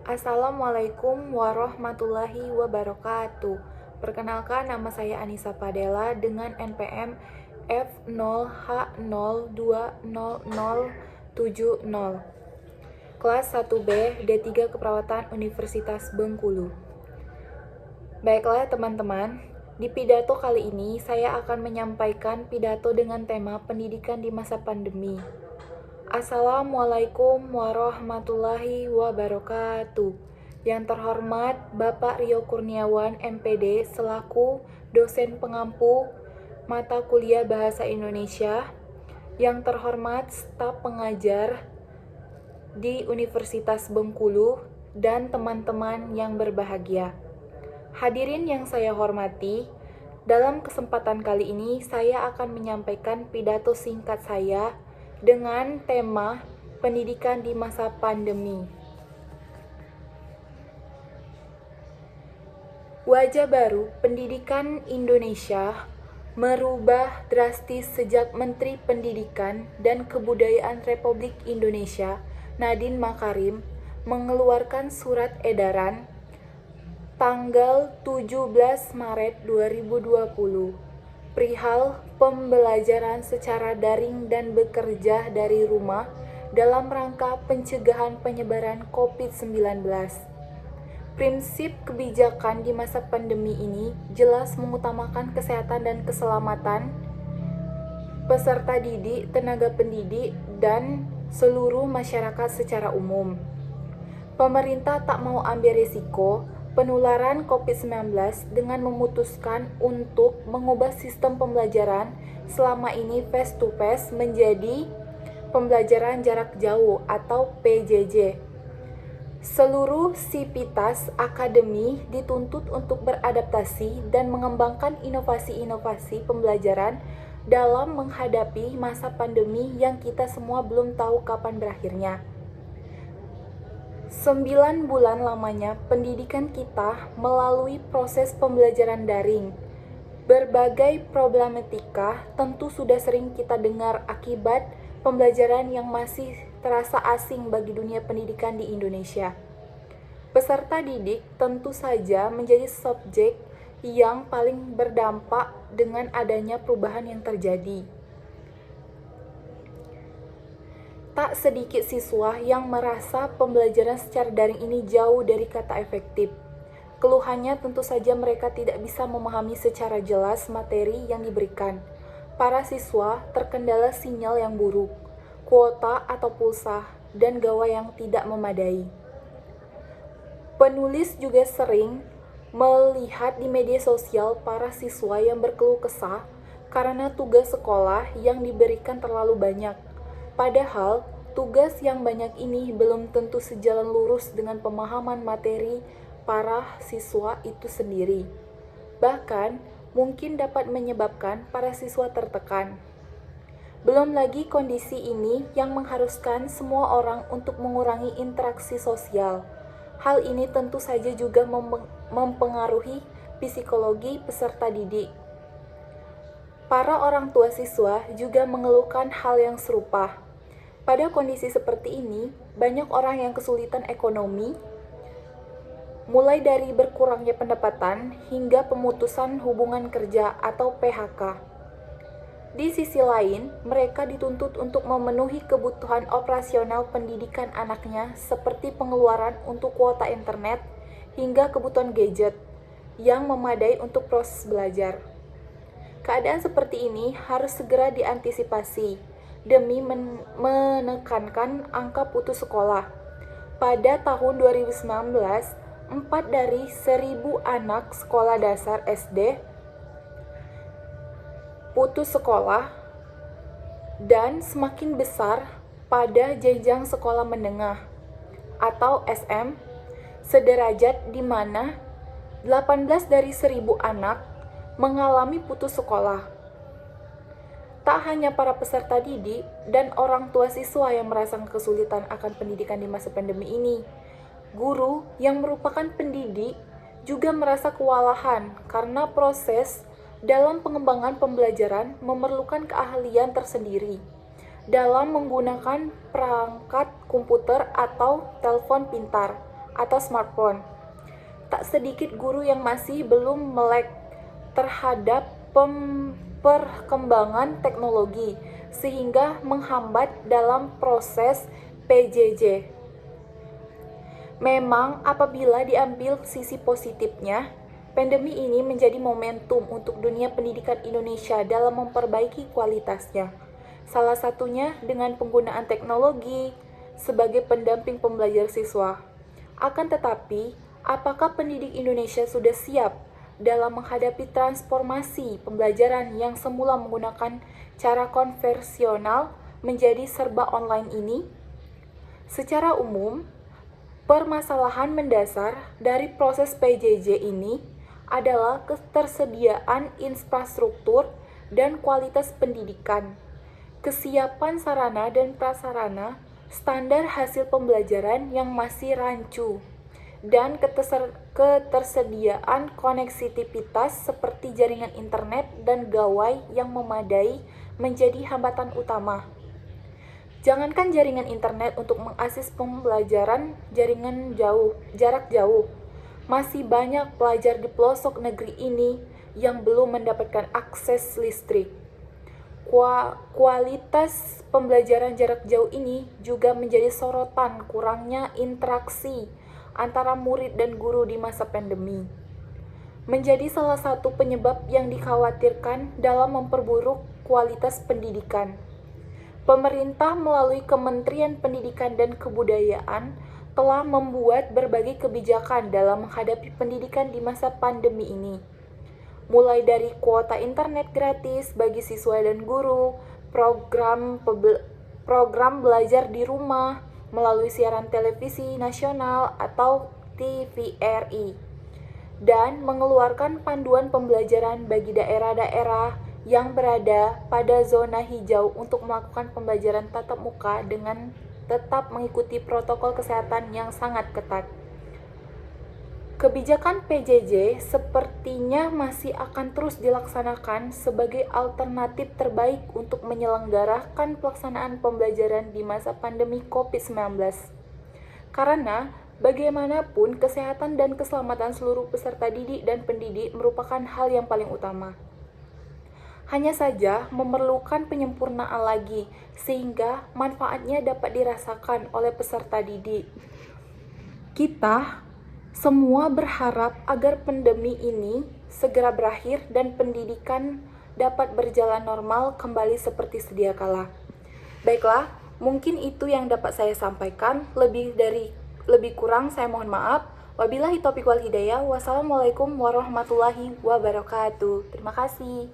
Assalamualaikum warahmatullahi wabarakatuh. Perkenalkan, nama saya Anissa Padela dengan NPM F0H020070. Kelas 1B D3 Keperawatan Universitas Bengkulu. Baiklah teman-teman, di pidato kali ini saya akan menyampaikan pidato dengan tema pendidikan di masa pandemi. Assalamualaikum warahmatullahi wabarakatuh. Yang terhormat Bapak Rio Kurniawan MPD selaku dosen pengampu mata kuliah Bahasa Indonesia. Yang terhormat staf pengajar di Universitas Bengkulu dan teman-teman yang berbahagia. Hadirin yang saya hormati, dalam kesempatan kali ini saya akan menyampaikan pidato singkat saya dengan tema pendidikan di masa pandemi. Wajah baru pendidikan Indonesia merubah drastis sejak Menteri Pendidikan dan Kebudayaan Republik Indonesia, Nadiem Makarim, mengeluarkan surat edaran tanggal 17 Maret 2020 perihal pembelajaran secara daring dan bekerja dari rumah dalam rangka pencegahan penyebaran COVID-19. Prinsip kebijakan di masa pandemi ini jelas mengutamakan kesehatan dan keselamatan peserta didik, tenaga pendidik, dan seluruh masyarakat secara umum. Pemerintah tak mau ambil risiko penularan COVID-19 dengan memutuskan untuk mengubah sistem pembelajaran selama ini face-to-face menjadi pembelajaran jarak jauh atau PJJ. Seluruh sivitas akademi dituntut untuk beradaptasi dan mengembangkan inovasi-inovasi pembelajaran dalam menghadapi masa pandemi yang kita semua belum tahu kapan berakhirnya. 9 bulan lamanya pendidikan kita melalui proses pembelajaran daring. Berbagai problematika tentu sudah sering kita dengar akibat pembelajaran yang masih terasa asing bagi dunia pendidikan di Indonesia. Peserta didik tentu saja menjadi subjek yang paling berdampak dengan adanya perubahan yang terjadi. Tak sedikit siswa yang merasa pembelajaran secara daring ini jauh dari kata efektif. Keluhannya tentu saja mereka tidak bisa memahami secara jelas materi yang diberikan. Para siswa terkendala sinyal yang buruk, kuota atau pulsa, dan gawai yang tidak memadai. Penulis juga sering melihat di media sosial para siswa yang berkeluh kesah karena tugas sekolah yang diberikan terlalu banyak. Padahal, tugas yang banyak ini belum tentu sejalan lurus dengan pemahaman materi para siswa itu sendiri. Bahkan, mungkin dapat menyebabkan para siswa tertekan. Belum lagi kondisi ini yang mengharuskan semua orang untuk mengurangi interaksi sosial. Hal ini tentu saja juga mempengaruhi psikologi peserta didik. Para orang tua siswa juga mengeluhkan hal yang serupa. Pada kondisi seperti ini, banyak orang yang kesulitan ekonomi, mulai dari berkurangnya pendapatan hingga pemutusan hubungan kerja atau PHK. Di sisi lain, mereka dituntut untuk memenuhi kebutuhan operasional pendidikan anaknya seperti pengeluaran untuk kuota internet hingga kebutuhan gadget yang memadai untuk proses belajar. Keadaan seperti ini harus segera diantisipasi demi menekankan angka putus sekolah. Pada tahun 2019, 4 dari 1.000 anak sekolah dasar SD putus sekolah dan semakin besar pada jenjang sekolah menengah atau SM sederajat di mana 18 dari 1.000 anak mengalami putus sekolah. Tak hanya para peserta didik dan orang tua siswa yang merasakan kesulitan akan pendidikan di masa pandemi ini. Guru yang merupakan pendidik juga merasa kewalahan karena proses dalam pengembangan pembelajaran memerlukan keahlian tersendiri dalam menggunakan perangkat komputer atau telepon pintar atau smartphone. Tak sedikit guru yang masih belum melek terhadap perkembangan teknologi sehingga menghambat dalam proses PJJ. Memang apabila diambil sisi positifnya, pandemi ini menjadi momentum untuk dunia pendidikan Indonesia dalam memperbaiki kualitasnya. Salah satunya dengan penggunaan teknologi sebagai pendamping pembelajar siswa. Akan tetapi, apakah pendidik Indonesia sudah siap dalam menghadapi transformasi pembelajaran yang semula menggunakan cara konvensional menjadi serba online ini? Secara umum, permasalahan mendasar dari proses PJJ ini adalah ketersediaan infrastruktur dan kualitas pendidikan, kesiapan sarana dan prasarana, standar hasil pembelajaran yang masih rancu, dan ketersediaan koneksivitas seperti jaringan internet dan gawai yang memadai menjadi hambatan utama. Jangankan jaringan internet untuk mengakses pembelajaran jarak jauh, masih banyak pelajar di pelosok negeri ini yang belum mendapatkan akses listrik. Kualitas pembelajaran jarak jauh ini juga menjadi sorotan kurangnya interaksi antara murid dan guru di masa pandemi. Menjadi salah satu penyebab yang dikhawatirkan dalam memperburuk kualitas pendidikan. Pemerintah melalui Kementerian Pendidikan dan Kebudayaan telah membuat berbagai kebijakan dalam menghadapi pendidikan di masa pandemi ini. Mulai dari kuota internet gratis bagi siswa dan guru, program belajar di rumah melalui siaran televisi nasional atau TVRI, dan mengeluarkan panduan pembelajaran bagi daerah-daerah yang berada pada zona hijau untuk melakukan pembelajaran tatap muka dengan tetap mengikuti protokol kesehatan yang sangat ketat. Kebijakan PJJ sepertinya masih akan terus dilaksanakan sebagai alternatif terbaik untuk menyelenggarakan pelaksanaan pembelajaran di masa pandemi COVID-19. Karena bagaimanapun kesehatan dan keselamatan seluruh peserta didik dan pendidik merupakan hal yang paling utama. Hanya saja memerlukan penyempurnaan lagi sehingga manfaatnya dapat dirasakan oleh peserta didik. Kita semua berharap agar pandemi ini segera berakhir dan pendidikan dapat berjalan normal kembali seperti sedia kala. Baiklah, mungkin itu yang dapat saya sampaikan. Lebih kurang saya mohon maaf. Wabillahi taufiq wal hidayah. Wassalamualaikum warahmatullahi wabarakatuh. Terima kasih.